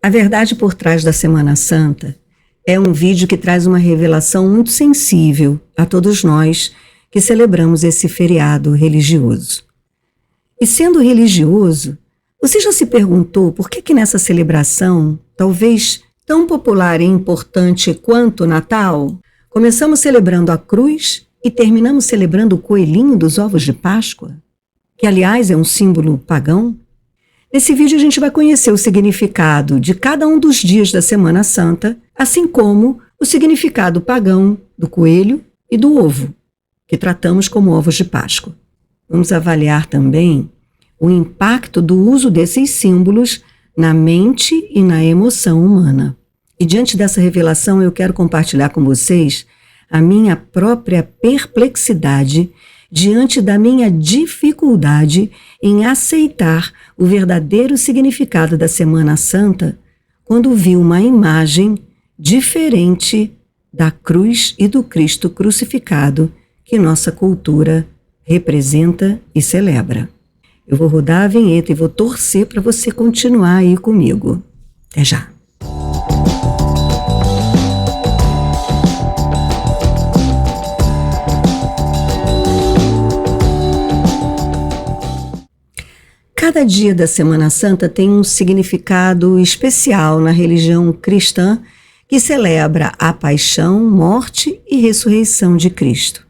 A verdade por trás da Semana Santa é um vídeo que traz uma revelação muito sensível a todos nós que celebramos esse feriado religioso. E sendo religioso, você já se perguntou por que nessa celebração, talvez tão popular e importante quanto o Natal, começamos celebrando a cruz e terminamos celebrando o coelhinho dos ovos de Páscoa, que aliás é um símbolo pagão? Nesse vídeo a gente vai conhecer o significado de cada um dos dias da Semana Santa, assim como o significado pagão do coelho e do ovo, que tratamos como ovos de Páscoa. Vamos avaliar também o impacto do uso desses símbolos na mente e na emoção humana. E diante dessa revelação eu quero compartilhar com vocês a minha própria perplexidade diante da minha dificuldade em aceitar o verdadeiro significado da Semana Santa quando vi uma imagem diferente da cruz e do Cristo crucificado que nossa cultura representa e celebra. Eu vou rodar a vinheta e vou torcer para você continuar aí comigo. Até já! Cada dia da Semana Santa tem um significado especial na religião cristã que celebra a paixão, morte e ressurreição de Cristo.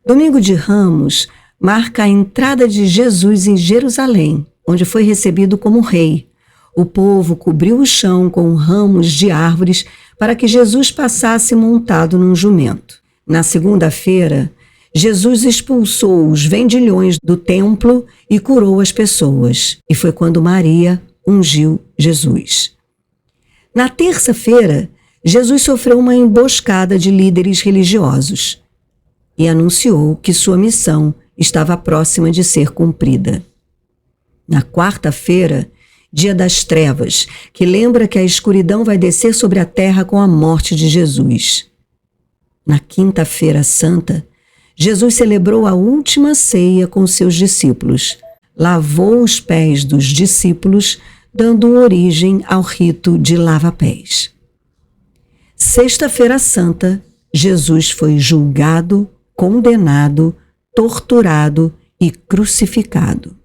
Domingo de Ramos marca a entrada de Jesus em Jerusalém, onde foi recebido como rei. O povo cobriu o chão com ramos de árvores para que Jesus passasse montado num jumento. Na segunda-feira, Jesus expulsou os vendilhões do templo e curou as pessoas. E foi quando Maria ungiu Jesus. Na terça-feira, Jesus sofreu uma emboscada de líderes religiosos e anunciou que sua missão estava próxima de ser cumprida. Na quarta-feira, dia das trevas, que lembra que a escuridão vai descer sobre a terra com a morte de Jesus. Na quinta-feira santa, Jesus celebrou a última ceia com seus discípulos, lavou os pés dos discípulos, dando origem ao rito de lava-pés. Sexta-feira santa, Jesus foi julgado, condenado, torturado e crucificado.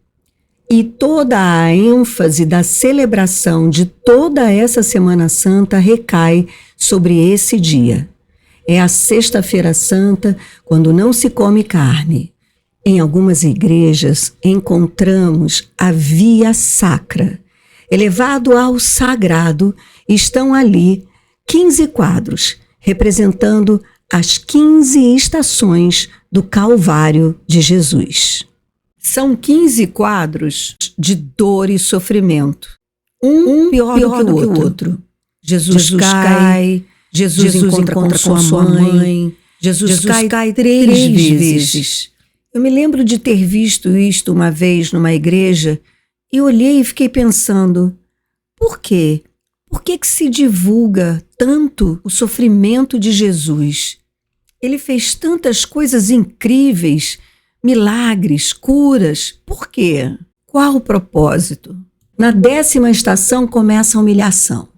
E toda a ênfase da celebração de toda essa Semana Santa recai sobre esse dia. É a Sexta-feira Santa, quando não se come carne. Em algumas igrejas encontramos a via sacra. Elevado ao sagrado, estão ali 15 quadros, representando as 15 estações do Calvário de Jesus. São 15 quadros de dor e sofrimento. Um pior do que o outro. Jesus cai, Jesus encontra com sua mãe, Jesus cai 3 vezes. Eu me lembro de ter visto isto uma vez numa igreja e olhei e fiquei pensando, por quê? Por que se divulga tanto o sofrimento de Jesus? Ele fez tantas coisas incríveis, milagres, curas. Por quê? Qual o propósito? Na 10ª estação começa a humilhação.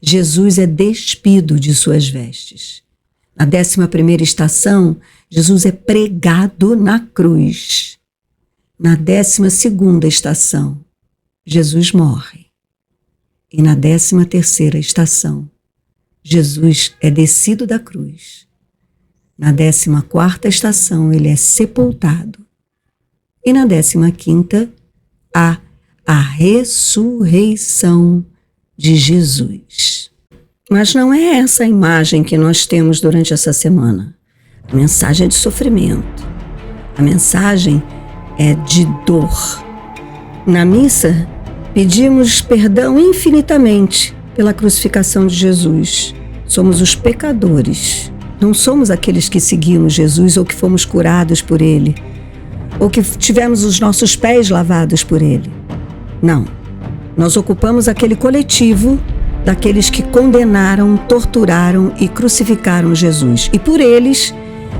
Jesus é despido de suas vestes. Na 11ª estação, Jesus é pregado na cruz. Na 12ª estação, Jesus morre. E na 13ª estação, Jesus é descido da cruz. Na 14ª estação, ele é sepultado. E na 15ª, há a ressurreição de Jesus. Mas não é essa a imagem que nós temos durante essa semana. A mensagem é de sofrimento. A mensagem é de dor. Na missa, pedimos perdão infinitamente pela crucificação de Jesus. Somos os pecadores. Não somos aqueles que seguimos Jesus ou que fomos curados por Ele, ou que tivemos os nossos pés lavados por Ele. Não. Nós ocupamos aquele coletivo daqueles que condenaram, torturaram e crucificaram Jesus. E por eles,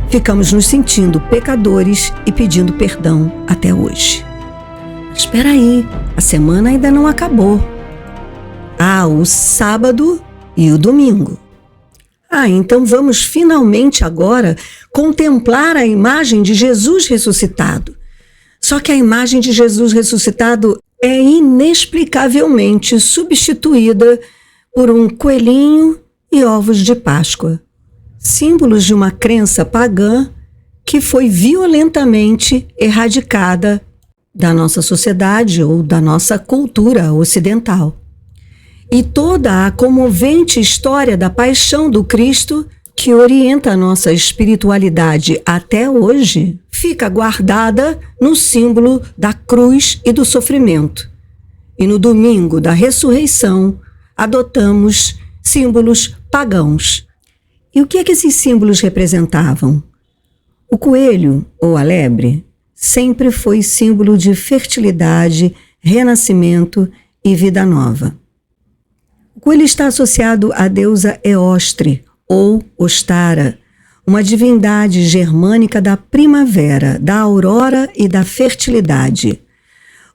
ficamos nos sentindo pecadores e pedindo perdão até hoje. Mas espera aí, a semana ainda não acabou. Há há o sábado e o domingo. Então vamos finalmente agora contemplar a imagem de Jesus ressuscitado. Só que a imagem de Jesus ressuscitado é inexplicavelmente substituída por um coelhinho e ovos de Páscoa, símbolos de uma crença pagã que foi violentamente erradicada da nossa sociedade ou da nossa cultura ocidental. E toda a comovente história da paixão do Cristo, que orienta a nossa espiritualidade até hoje, fica guardada no símbolo da cruz e do sofrimento. E no domingo da ressurreição, adotamos símbolos pagãos. E o que é que esses símbolos representavam? O coelho, ou a lebre, sempre foi símbolo de fertilidade, renascimento e vida nova. O coelho está associado à deusa Eostre, ou Ostara, uma divindade germânica da primavera, da aurora e da fertilidade,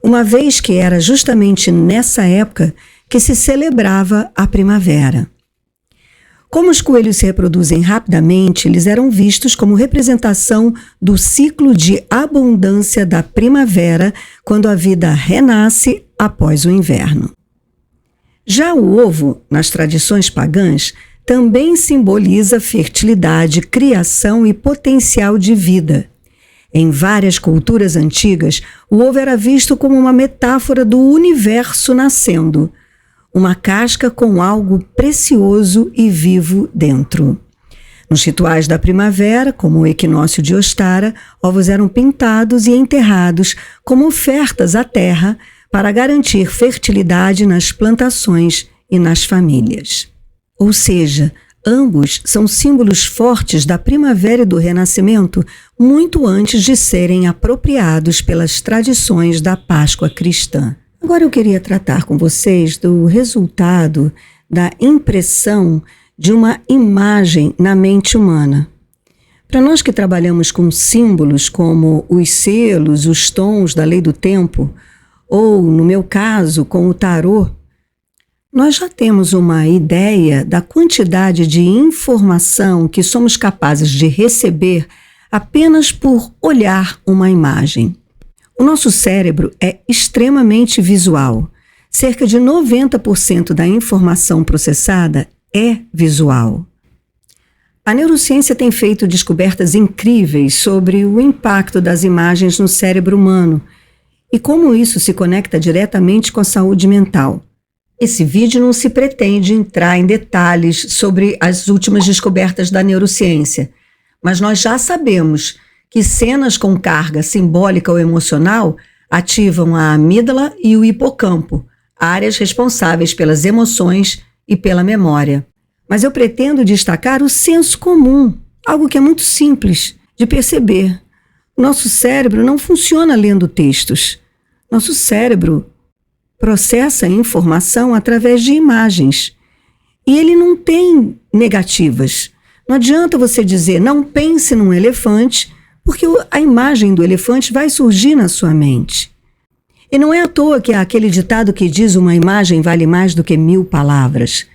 uma vez que era justamente nessa época que se celebrava a primavera. Como os coelhos se reproduzem rapidamente, eles eram vistos como representação do ciclo de abundância da primavera, quando a vida renasce após o inverno. Já o ovo, nas tradições pagãs, também simboliza fertilidade, criação e potencial de vida. Em várias culturas antigas, o ovo era visto como uma metáfora do universo nascendo, uma casca com algo precioso e vivo dentro. Nos rituais da primavera, como o equinócio de Ostara, ovos eram pintados e enterrados como ofertas à terra para garantir fertilidade nas plantações e nas famílias. Ou seja, ambos são símbolos fortes da primavera e do renascimento muito antes de serem apropriados pelas tradições da Páscoa cristã. Agora eu queria tratar com vocês do resultado da impressão de uma imagem na mente humana. Para nós que trabalhamos com símbolos como os selos, os tons da lei do tempo, ou, no meu caso, com o tarô, nós já temos uma ideia da quantidade de informação que somos capazes de receber apenas por olhar uma imagem. O nosso cérebro é extremamente visual. Cerca de 90% da informação processada é visual. A neurociência tem feito descobertas incríveis sobre o impacto das imagens no cérebro humano e como isso se conecta diretamente com a saúde mental. Esse vídeo não se pretende entrar em detalhes sobre as últimas descobertas da neurociência, mas nós já sabemos que cenas com carga simbólica ou emocional ativam a amígdala e o hipocampo, áreas responsáveis pelas emoções e pela memória. Mas eu pretendo destacar o senso comum, algo que é muito simples de perceber. Nosso cérebro não funciona lendo textos. Nosso cérebro processa informação através de imagens. E ele não tem negativas. Não adianta você dizer, não pense num elefante, porque a imagem do elefante vai surgir na sua mente. E não é à toa que há aquele ditado que diz uma imagem vale mais do que 1000 palavras.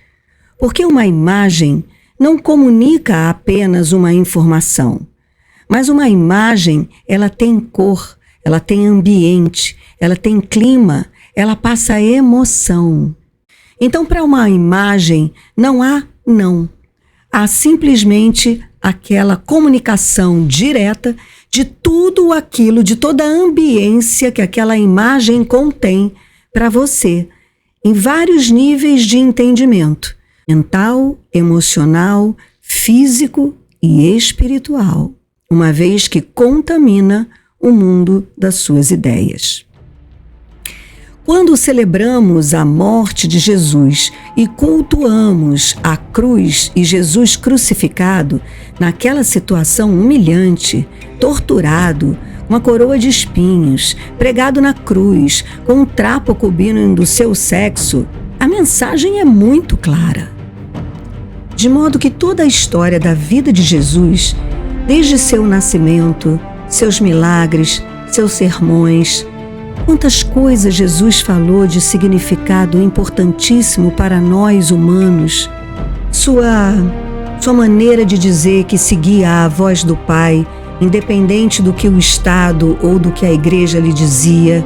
Porque uma imagem não comunica apenas uma informação. Mas uma imagem, ela tem cor, ela tem ambiente, ela tem clima, ela passa emoção. Então, para uma imagem, não há não. Há simplesmente aquela comunicação direta de tudo aquilo, de toda a ambiência que aquela imagem contém para você, em vários níveis de entendimento, mental, emocional, físico e espiritual, uma vez que contamina o mundo das suas ideias. Quando celebramos a morte de Jesus e cultuamos a cruz e Jesus crucificado, naquela situação humilhante, torturado, uma coroa de espinhos, pregado na cruz, com um trapo cobrindo o seu sexo, a mensagem é muito clara. De modo que toda a história da vida de Jesus, desde seu nascimento, seus milagres, seus sermões, Quantas coisas Jesus falou de significado importantíssimo para nós humanos. Sua maneira de dizer que seguia a voz do Pai, independente do que o Estado ou do que a igreja lhe dizia.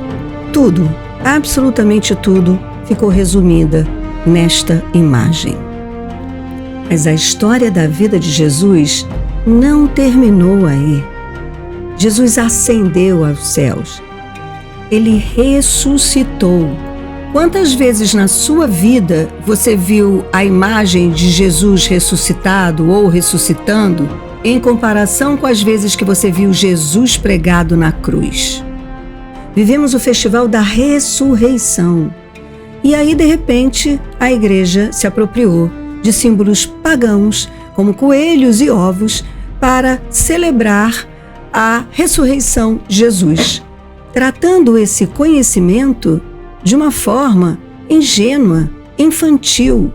Tudo, absolutamente tudo, ficou resumida nesta imagem. Mas a história da vida de Jesus não terminou aí. Jesus ascendeu aos céus. Ele ressuscitou. Quantas vezes na sua vida você viu a imagem de Jesus ressuscitado ou ressuscitando em comparação com as vezes que você viu Jesus pregado na cruz? Vivemos o festival da ressurreição. E aí, de repente, a igreja se apropriou de símbolos pagãos, como coelhos e ovos, para celebrar a ressurreição de Jesus, tratando esse conhecimento de uma forma ingênua, infantil.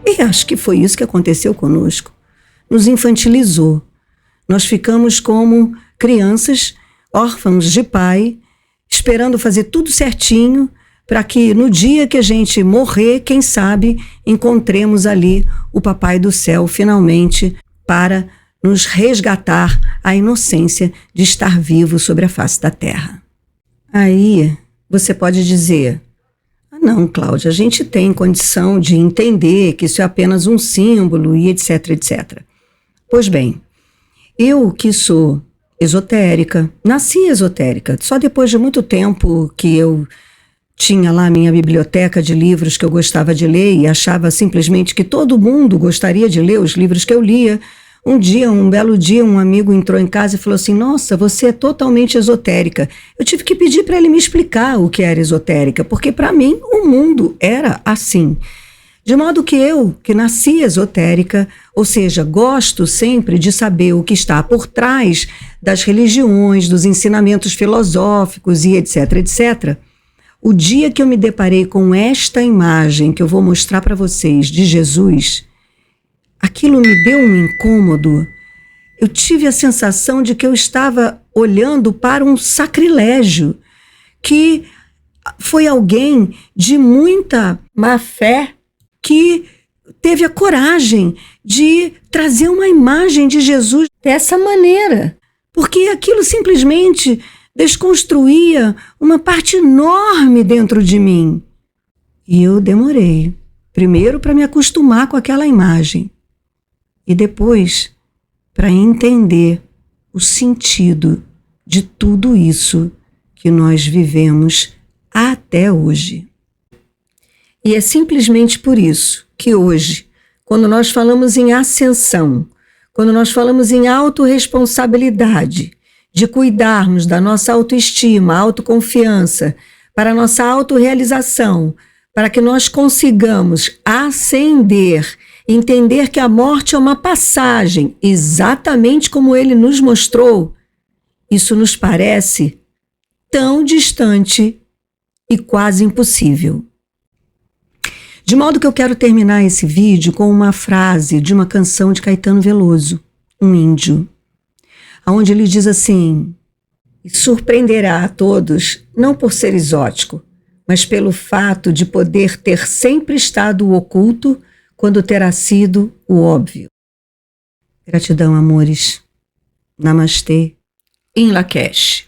E acho que foi isso que aconteceu conosco. Nos infantilizou. Nós ficamos como crianças, órfãos de pai, esperando fazer tudo certinho, para que no dia que a gente morrer, quem sabe, encontremos ali o Papai do Céu finalmente para nos resgatar a inocência de estar vivo sobre a face da terra. Aí você pode dizer: não, Cláudia, a gente tem condição de entender que isso é apenas um símbolo e etc, etc. Pois bem, eu que sou esotérica, nasci esotérica, só depois de muito tempo que eu tinha lá minha biblioteca de livros que eu gostava de ler e achava simplesmente que todo mundo gostaria de ler os livros que eu lia. Um belo dia, um amigo entrou em casa e falou assim: nossa, você é totalmente esotérica. Eu tive que pedir para ele me explicar o que era esotérica, porque para mim o mundo era assim. De modo que eu, que nasci esotérica, ou seja, gosto sempre de saber o que está por trás das religiões, dos ensinamentos filosóficos e etc, etc. O dia que eu me deparei com esta imagem que eu vou mostrar para vocês de Jesus, aquilo me deu um incômodo. Eu tive a sensação de que eu estava olhando para um sacrilégio, que foi alguém de muita má fé que teve a coragem de trazer uma imagem de Jesus dessa maneira, porque aquilo simplesmente desconstruía uma parte enorme dentro de mim. E eu demorei, primeiro para me acostumar com aquela imagem, e depois para entender o sentido de tudo isso que nós vivemos até hoje. E é simplesmente por isso que hoje, quando nós falamos em ascensão, quando nós falamos em autorresponsabilidade, de cuidarmos da nossa autoestima, autoconfiança, para a nossa autorrealização, para que nós consigamos ascender, entender que a morte é uma passagem, exatamente como ele nos mostrou, isso nos parece tão distante e quase impossível. De modo que eu quero terminar esse vídeo com uma frase de uma canção de Caetano Veloso, Um Índio, onde ele diz assim: e surpreenderá a todos, não por ser exótico, mas pelo fato de poder ter sempre estado o oculto quando terá sido o óbvio. Gratidão, amores. Namastê. Em Lakesh.